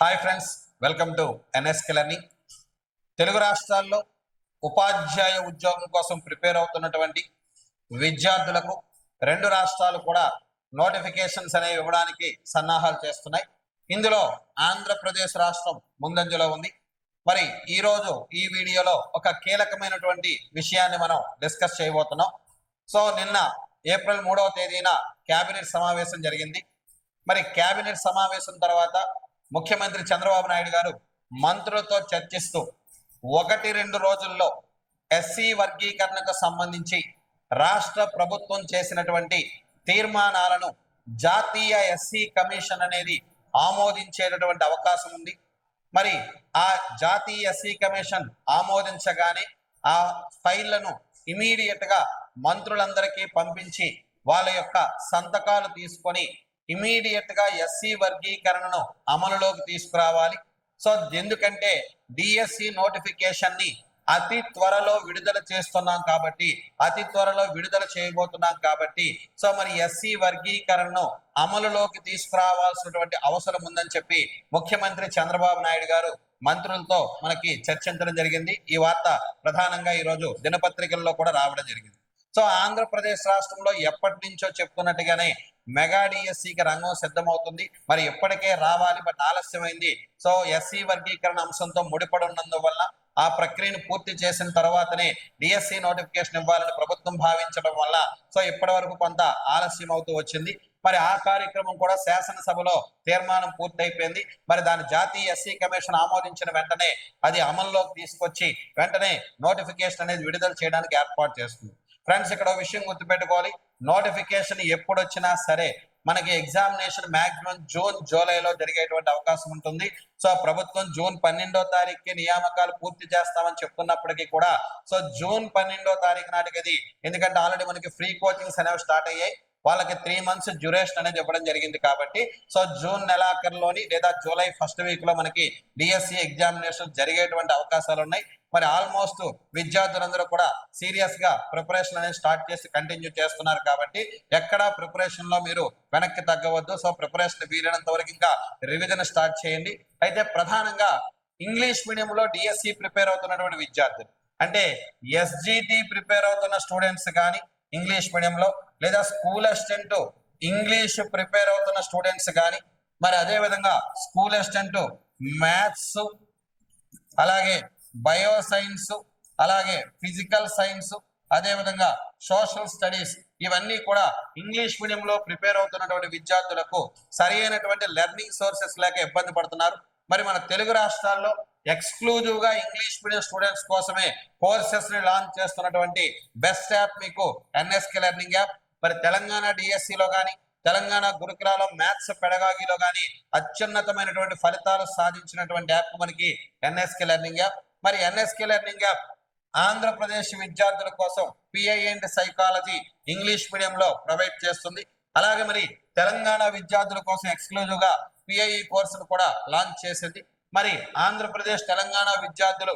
Hi friends, welcome to NSK learning. Telugu రాష్ట్రాల్లో ఉపాధ్యాయ ఉద్యోగం కోసం ప్రిపేర్ అవుతున్నటువంటి విద్యార్థులకు రెండు రాష్ట్రాలు కూడా నోటిఫికేషన్స్ అనేవి ఇవ్వడానికి సన్నాహాలు చేస్తున్నాయి. ఇందులో ఆంధ్రప్రదేశ్ రాష్ట్రం ముందంజలో ఉంది. మరి ఈరోజు ఈ వీడియోలో ఒక కీలకమైనటువంటి విషయాన్ని మనం డిస్కస్ చేయబోతున్నాం. సో నిన్న ఏప్రిల్ 3వ తేదీన కేబినెట్ సమావేశం జరిగింది. మరి కేబినెట్ సమావేశం తర్వాత ముఖ్యమంత్రి చంద్రబాబు నాయుడు గారు మంత్రులతో చర్చిస్తూ 1-2 రోజుల్లో ఎస్సీ వర్గీకరణకు సంబంధించి రాష్ట్ర ప్రభుత్వం చేసినటువంటి తీర్మానాలను జాతీయ ఎస్సీ కమిషన్ అనేది ఆమోదించేటటువంటి అవకాశం ఉంది. మరి ఆ జాతీయ ఎస్సీ కమిషన్ ఆమోదించగానే ఆ ఫైళ్లను ఇమీడియట్ గా మంత్రులందరికీ పంపించి వాళ్ళ యొక్క సంతకాలు తీసుకొని ఇమీడియట్ గా ఎస్సీ వర్గీకరణను అమలులోకి తీసుకురావాలి. సో ఎందుకంటే డిఎస్సి నోటిఫికేషన్ ని అతి త్వరలో విడుదల చేస్తున్నాం కాబట్టి, అతి త్వరలో విడుదల చేయబోతున్నాం కాబట్టి సో మరి ఎస్సీ వర్గీకరణను అమలులోకి తీసుకురావాల్సినటువంటి అవసరం ఉందని చెప్పి ముఖ్యమంత్రి చంద్రబాబు నాయుడు గారు మంత్రులతో మనకి చర్చించడం జరిగింది. ఈ వార్త ప్రధానంగా ఈరోజు దినపత్రికల్లో కూడా రావడం జరిగింది. సో ఆంధ్రప్రదేశ్ రాష్ట్రంలో ఎప్పటి నుంచో చెప్తున్నట్టుగానే మెగా డిఎస్సికి రంగం సిద్ధమవుతుంది. మరి ఎప్పటికే రావాలి, బట్ ఆలస్యమైంది. సో ఎస్సీ వర్గీకరణ అంశంతో ముడిపడి ఉన్నందువల్ల ఆ ప్రక్రియను పూర్తి చేసిన తర్వాతనే డిఎస్సి నోటిఫికేషన్ ఇవ్వాలని ప్రభుత్వం భావించడం వల్ల సో ఇప్పటి వరకు కొంత ఆలస్యం అవుతూ వచ్చింది. మరి ఆ కార్యక్రమం కూడా శాసనసభలో తీర్మానం పూర్తయిపోయింది. మరి దాని జాతీయ ఎస్సీ కమిషన్ ఆమోదించిన వెంటనే అది అమల్లోకి తీసుకొచ్చి వెంటనే నోటిఫికేషన్ అనేది విడుదల చేయడానికి ఏర్పాటు చేస్తుంది. ఫ్రెండ్స్, ఇక్కడ విషయం గుర్తుపెట్టుకోవాలి, నోటిఫికేషన్ ఎప్పుడు వచ్చినా సరే మనకి ఎగ్జామినేషన్ మాక్సిమం జూన్ జూలైలో జరిగేటువంటి అవకాశం ఉంటుంది. సో ప్రభుత్వం జూన్ 12వ తారీఖుకి నియామకాలు పూర్తి చేస్తామని చెప్తున్నప్పటికీ కూడా సో జూన్ 12వ తారీఖు నాటికి అది, ఎందుకంటే ఆల్రెడీ మనకి ఫ్రీ కోచింగ్స్ అనేవి స్టార్ట్ అయ్యాయి, వాళ్ళకి 3 months డ్యూరేషన్ అనేది ఇవ్వడం జరిగింది కాబట్టి సో జూన్ నెలాఖరులోని లేదా జూలై ఫస్ట్ వీక్ లో మనకి డిఎస్సి ఎగ్జామినేషన్ జరిగేటువంటి అవకాశాలు ఉన్నాయి. మరి ఆల్మోస్ట్ విద్యార్థులందరూ కూడా సీరియస్ గా ప్రిపరేషన్ అనేది స్టార్ట్ చేసి కంటిన్యూ చేస్తున్నారు కాబట్టి ఎక్కడా ప్రిపరేషన్ లో మీరు వెనక్కి తగ్గవద్దు. సో ప్రిపరేషన్ వీలైనంత వరకు ఇంకా రివిజన్ స్టార్ట్ చేయండి. అయితే ప్రధానంగా ఇంగ్లీష్ మీడియంలో డిఎస్సి ప్రిపేర్ అవుతున్నటువంటి విద్యార్థులు, అంటే ఎస్జిటి ప్రిపేర్ అవుతున్న స్టూడెంట్స్ కానీ ఇంగ్లీష్ మీడియంలో, లేదా స్కూల్ అసిస్టెంట్ ఇంగ్లీష్ ప్రిపేర్ అవుతున్న స్టూడెంట్స్ కానీ, మరి అదే విధంగా స్కూల్ అసిస్టెంట్ మ్యాథ్స్, అలాగే బయో సైన్స్, అలాగే ఫిజికల్ సైన్స్, అదే విధంగా సోషల్ స్టడీస్, ఇవన్నీ కూడా ఇంగ్లీష్ మీడియంలో ప్రిపేర్ అవుతున్నటువంటి విద్యార్థులకు సరి అయినటువంటి లెర్నింగ్ సోర్సెస్ లేక ఇబ్బంది పడుతున్నారు. మరి మన తెలుగు రాష్ట్రాల్లో ఎక్స్క్లూజివ్ గా ఇంగ్లీష్ మీడియం స్టూడెంట్స్ కోసమే కోర్సెస్ ని లాంచ్ చేస్తున్నటువంటి బెస్ట్ యాప్ మీకు ఎన్ఎస్కే లెర్నింగ్ యాప్. మరి తెలంగాణ డిఎస్సిలో కానీ, తెలంగాణ గురుకులాలో మ్యాథ్స్ పెడగాగిలో కానీ అత్యున్నతమైనటువంటి ఫలితాలు సాధించినటువంటి యాప్ మనకి ఎన్ఎస్కే లెర్నింగ్ యాప్. మరి ఎన్ఎస్కే లెర్నింగ్ యాప్ ఆంధ్రప్రదేశ్ విద్యార్థుల కోసం పిఐ అండ్ సైకాలజీ ఇంగ్లీష్ మీడియంలో ప్రొవైడ్ చేస్తుంది. అలాగే మరి తెలంగాణ విద్యార్థుల కోసం ఎక్స్క్లూజివ్ గా పిఐఈ కోర్సును కూడా లాంచ్ చేసింది. మరి ఆంధ్రప్రదేశ్ తెలంగాణ విద్యార్థులు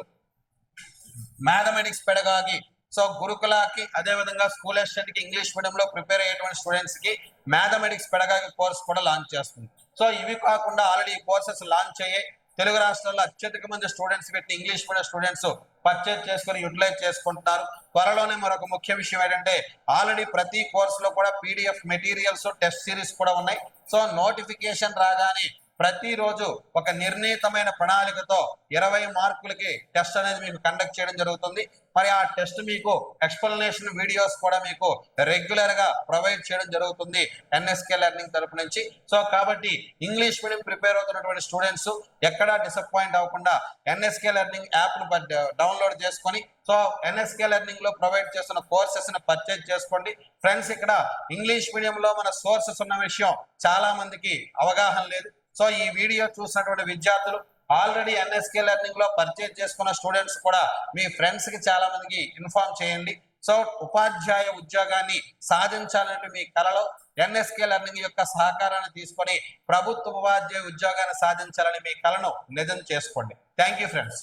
మ్యాథమెటిక్స్ పెడగాగి సో గురుకులాకి, అదే విధంగా స్కూల్ అసిస్టెంట్ కి ఇంగ్లీష్ మీడియంలో ప్రిపేర్ అయ్యేటువంటి స్టూడెంట్స్ కి మ్యాథమెటిక్స్ పెడగాగి కోర్స్ కూడా లాంచ్ చేస్తుంది. సో ఇవి కాకుండా ఆల్రెడీ కోర్సెస్ లాంచ్ అయ్యాయి. తెలుగు రాష్ట్రాల్లో అత్యధిక మంది స్టూడెంట్స్ పెట్టి ఇంగ్లీష్ మీడియం స్టూడెంట్స్ పర్చేజ్ చేసుకుని యూటిలైజ్ చేసుకుంటున్నారు. త్వరలోనే మరొక ముఖ్య విషయం ఏంటంటే ఆల్రెడీ ప్రతి కోర్సులో కూడా పీడిఎఫ్ మెటీరియల్స్, టెస్ట్ సిరీస్ కూడా ఉన్నాయి. సో నోటిఫికేషన్ రాగానే ప్రతిరోజు ఒక నిర్ణీతమైన ప్రణాళికతో 20 మార్కులకి టెస్ట్ అనేది మీకు కండక్ట్ చేయడం జరుగుతుంది. మరి ఆ టెస్ట్ మీకు ఎక్స్ప్లెనేషన్ వీడియోస్ కూడా మీకు రెగ్యులర్ గా ప్రొవైడ్ చేయడం జరుగుతుంది ఎన్ఎస్కే లెర్నింగ్ తరపు నుంచి. సో కాబట్టి ఇంగ్లీష్ మీడియం ప్రిపేర్ అవుతున్నటువంటి స్టూడెంట్స్ ఎక్కడా డిసప్పాయింట్ అవ్వకుండా ఎన్ఎస్కే లెర్నింగ్ యాప్ ను డౌన్లోడ్ చేసుకొని సో ఎన్ఎస్కే లెర్నింగ్ లో ప్రొవైడ్ చేస్తున్న కోర్సెస్ ని పర్చేజ్ చేసుకోండి. ఫ్రెండ్స్, ఇక్కడ ఇంగ్లీష్ మీడియంలో మన సోర్సెస్ ఉన్న విషయం చాలా మందికి అవగాహన లేదు. సో ఈ వీడియో చూసినటువంటి విద్యార్థులు ఆల్రెడీ ఎన్ఎస్కే లెర్నింగ్ లో పర్చేజ్ చేసుకున్న స్టూడెంట్స్ కూడా మీ ఫ్రెండ్స్ కి చాలా మందికి ఇన్ఫార్మ్ చేయండి. సో ఉపాధ్యాయ ఉద్యోగాన్ని సాధించాలంటే మీ కలలో ఎన్ఎస్కే లెర్నింగ్ యొక్క సహకారాన్ని తీసుకొని ప్రభుత్వ ఉపాధ్యాయ ఉద్యోగాన్ని సాధించాలని మీ కలను నిజం చేసుకోండి. Thank you friends.